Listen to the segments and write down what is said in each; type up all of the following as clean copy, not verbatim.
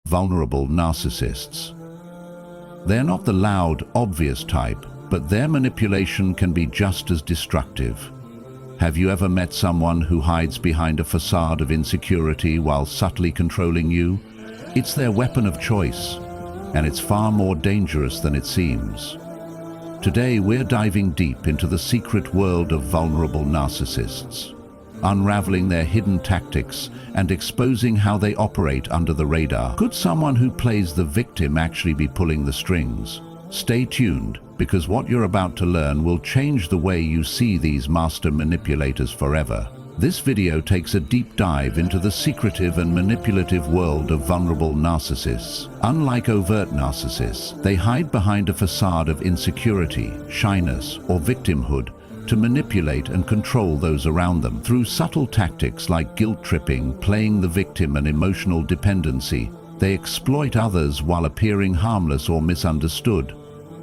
Vulnerable narcissists. They're not the loud, obvious type, but their manipulation can be just as destructive. Have you ever met someone who hides behind a facade of insecurity while subtly controlling you? It's their weapon of choice, and it's far more dangerous than it seems. Today, we're diving deep into the secret world of vulnerable narcissists, unraveling their hidden tactics and exposing how they operate under the radar. Could someone who plays the victim actually be pulling the strings? Stay tuned, because what you're about to learn will change the way you see these master manipulators forever. This video takes a deep dive into the secretive and manipulative world of vulnerable narcissists. Unlike overt narcissists, they hide behind a facade of insecurity, shyness, or victimhood to manipulate and control those around them. Through subtle tactics like guilt-tripping, playing the victim, and emotional dependency, they exploit others while appearing harmless or misunderstood.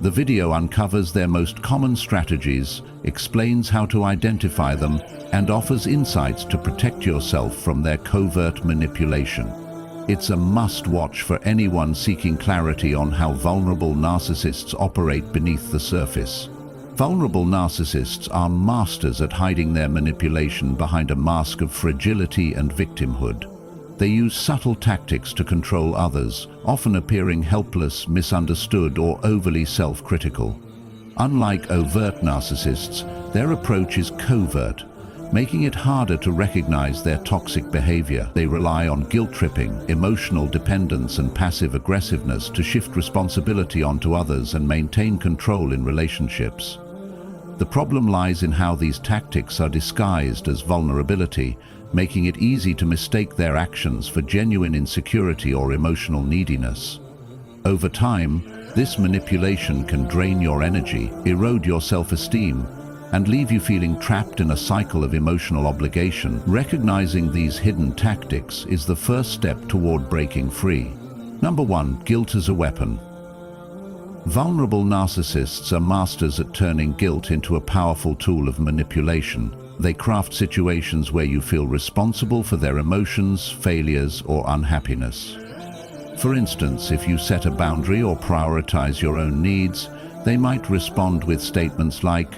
The video uncovers their most common strategies, explains how to identify them, and offers insights to protect yourself from their covert manipulation. It's a must-watch for anyone seeking clarity on how vulnerable narcissists operate beneath the surface. Vulnerable narcissists are masters at hiding their manipulation behind a mask of fragility and victimhood. They use subtle tactics to control others, often appearing helpless, misunderstood, or overly self-critical. Unlike overt narcissists, their approach is covert, making it harder to recognize their toxic behavior. They rely on guilt-tripping, emotional dependence, and passive aggressiveness to shift responsibility onto others and maintain control in relationships. The problem lies in how these tactics are disguised as vulnerability, making it easy to mistake their actions for genuine insecurity or emotional neediness. Over time, this manipulation can drain your energy, erode your self-esteem, and leave you feeling trapped in a cycle of emotional obligation. Recognizing these hidden tactics is the first step toward breaking free. Number 1. Guilt as a weapon. Vulnerable narcissists are masters at turning guilt into a powerful tool of manipulation. They craft situations where you feel responsible for their emotions, failures, or unhappiness. For instance, if you set a boundary or prioritize your own needs, they might respond with statements like,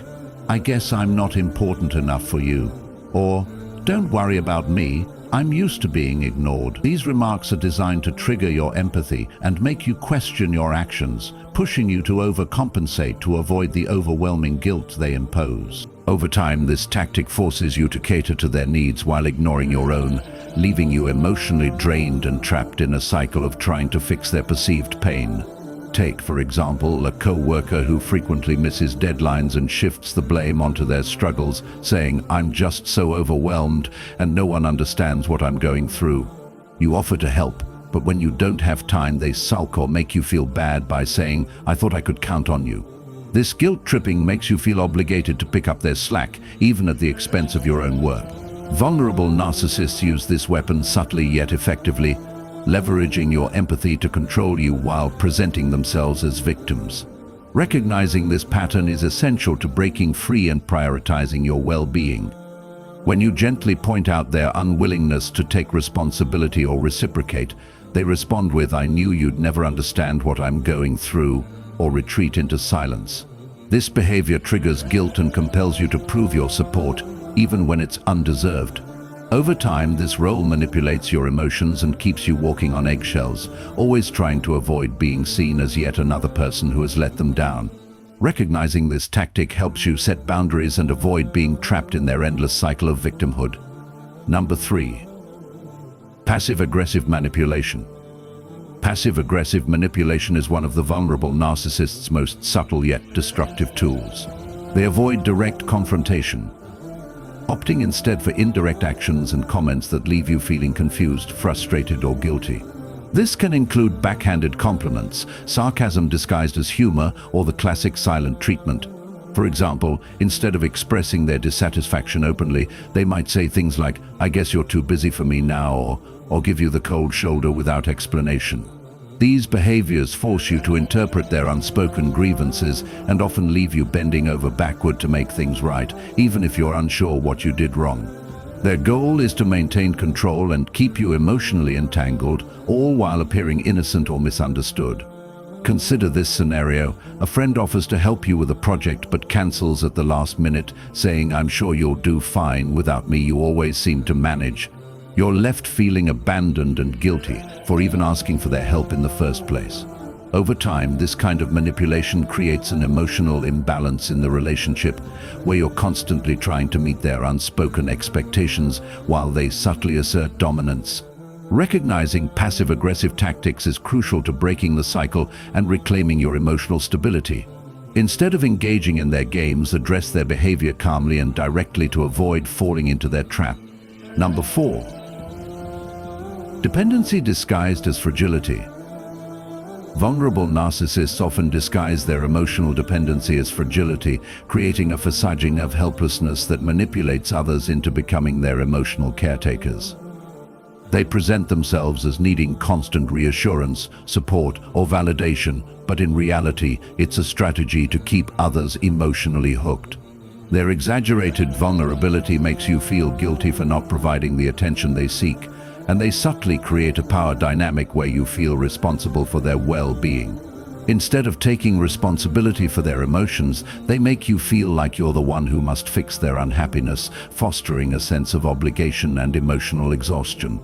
"I guess I'm not important enough for you," or "Don't worry about me, I'm used to being ignored." These remarks are designed to trigger your empathy and make you question your actions, pushing you to overcompensate to avoid the overwhelming guilt they impose. Over time, this tactic forces you to cater to their needs while ignoring your own, leaving you emotionally drained and trapped in a cycle of trying to fix their perceived pain. Take, for example, a co-worker who frequently misses deadlines and shifts the blame onto their struggles, saying, "I'm just so overwhelmed and no one understands what I'm going through." You offer to help, but when you don't have time, they sulk or make you feel bad by saying, "I thought I could count on you." This guilt-tripping makes you feel obligated to pick up their slack, even at the expense of your own work. Vulnerable narcissists use this weapon subtly yet effectively, leveraging your empathy to control you while presenting themselves as victims. Recognizing this pattern is essential to breaking free and prioritizing your well-being. When you gently point out their unwillingness to take responsibility or reciprocate, they respond with, "I knew you'd never understand what I'm going through," or retreat into silence. This behavior triggers guilt and compels you to prove your support, even when it's undeserved. Over time, this role manipulates your emotions and keeps you walking on eggshells, always trying to avoid being seen as yet another person who has let them down. Recognizing this tactic helps you set boundaries and avoid being trapped in their endless cycle of victimhood. Number 3. Passive-aggressive manipulation. Passive-aggressive manipulation is one of the vulnerable narcissists' most subtle yet destructive tools. They avoid direct confrontation, opting instead for indirect actions and comments that leave you feeling confused, frustrated, or guilty. This can include backhanded compliments, sarcasm disguised as humor, or the classic silent treatment. For example, instead of expressing their dissatisfaction openly, they might say things like, "I guess you're too busy for me now," or give you the cold shoulder without explanation. These behaviors force you to interpret their unspoken grievances and often leave you bending over backward to make things right, even if you're unsure what you did wrong. Their goal is to maintain control and keep you emotionally entangled, all while appearing innocent or misunderstood. Consider this scenario. A friend offers to help you with a project but cancels at the last minute, saying, "I'm sure you'll do fine. Without me, you always seem to manage." You're left feeling abandoned and guilty for even asking for their help in the first place. Over time, this kind of manipulation creates an emotional imbalance in the relationship, where you're constantly trying to meet their unspoken expectations while they subtly assert dominance. Recognizing passive-aggressive tactics is crucial to breaking the cycle and reclaiming your emotional stability. Instead of engaging in their games, address their behavior calmly and directly to avoid falling into their trap. Number 4. Dependency disguised as fragility. Vulnerable narcissists often disguise their emotional dependency as fragility, creating a facade of helplessness that manipulates others into becoming their emotional caretakers. They present themselves as needing constant reassurance, support, or validation, but in reality, it's a strategy to keep others emotionally hooked. Their exaggerated vulnerability makes you feel guilty for not providing the attention they seek, and they subtly create a power dynamic where you feel responsible for their well-being. Instead of taking responsibility for their emotions, they make you feel like you're the one who must fix their unhappiness, fostering a sense of obligation and emotional exhaustion.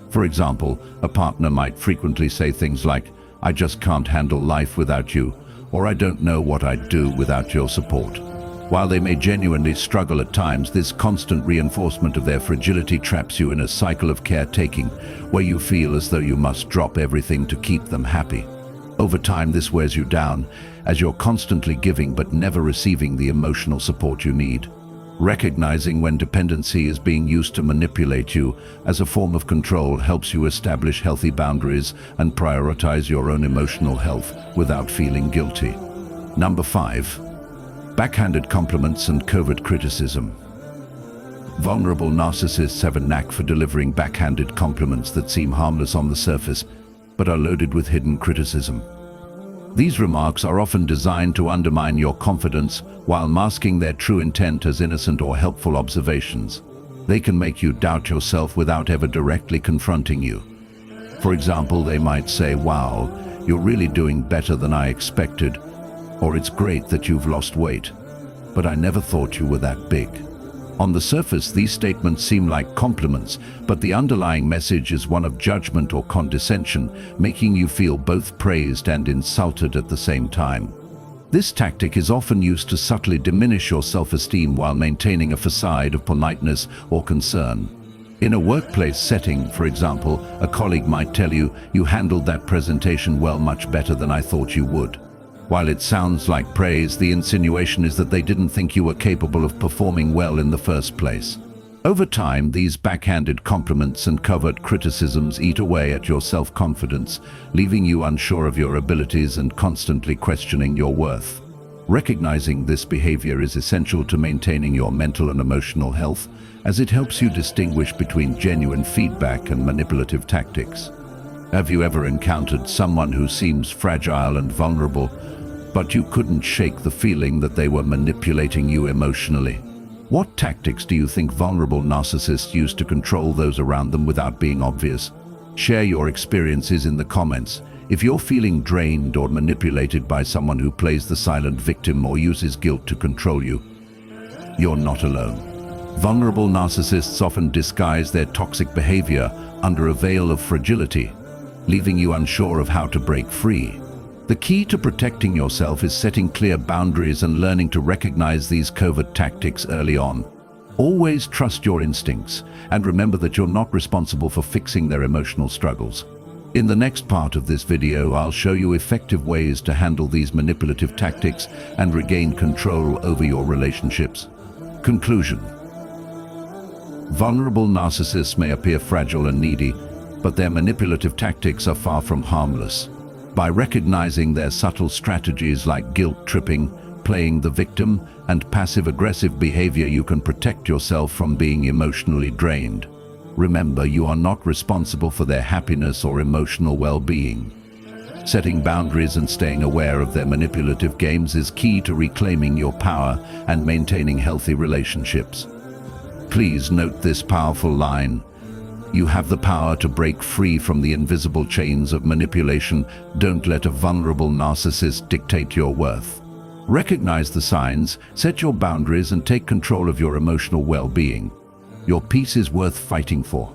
For example, a partner might frequently say things like, "I just can't handle life without you," or "I don't know what I'd do without your support." While they may genuinely struggle at times, this constant reinforcement of their fragility traps you in a cycle of caretaking, where you feel as though you must drop everything to keep them happy. Over time, this wears you down, as you're constantly giving but never receiving the emotional support you need. Recognizing when dependency is being used to manipulate you as a form of control helps you establish healthy boundaries and prioritize your own emotional health without feeling guilty. Number 5. Backhanded compliments and covert criticism. Vulnerable narcissists have a knack for delivering backhanded compliments that seem harmless on the surface, but are loaded with hidden criticism. These remarks are often designed to undermine your confidence while masking their true intent as innocent or helpful observations. They can make you doubt yourself without ever directly confronting you. For example, they might say, "Wow, you're really doing better than I expected," or "It's great that you've lost weight, but I never thought you were that big." On the surface, these statements seem like compliments, but the underlying message is one of judgment or condescension, making you feel both praised and insulted at the same time. This tactic is often used to subtly diminish your self-esteem while maintaining a facade of politeness or concern. In a workplace setting, for example, a colleague might tell you, "You handled that presentation well, much better than I thought you would." While it sounds like praise, the insinuation is that they didn't think you were capable of performing well in the first place. Over time, these backhanded compliments and covert criticisms eat away at your self-confidence, leaving you unsure of your abilities and constantly questioning your worth. Recognizing this behavior is essential to maintaining your mental and emotional health, as it helps you distinguish between genuine feedback and manipulative tactics. Have you ever encountered someone who seems fragile and vulnerable, but you couldn't shake the feeling that they were manipulating you emotionally? What tactics do you think vulnerable narcissists use to control those around them without being obvious? Share your experiences in the comments. If you're feeling drained or manipulated by someone who plays the silent victim or uses guilt to control you, you're not alone. Vulnerable narcissists often disguise their toxic behavior under a veil of fragility, leaving you unsure of how to break free. The key to protecting yourself is setting clear boundaries and learning to recognize these covert tactics early on. Always trust your instincts, and remember that you're not responsible for fixing their emotional struggles. In the next part of this video, I'll show you effective ways to handle these manipulative tactics and regain control over your relationships. Conclusion. Vulnerable narcissists may appear fragile and needy, but their manipulative tactics are far from harmless. By recognizing their subtle strategies like guilt tripping, playing the victim, and passive-aggressive behavior, you can protect yourself from being emotionally drained. Remember, you are not responsible for their happiness or emotional well-being. Setting boundaries and staying aware of their manipulative games is key to reclaiming your power and maintaining healthy relationships. Please note this powerful line. You have the power to break free from the invisible chains of manipulation. Don't let a vulnerable narcissist dictate your worth. Recognize the signs, set your boundaries, and take control of your emotional well-being. Your peace is worth fighting for.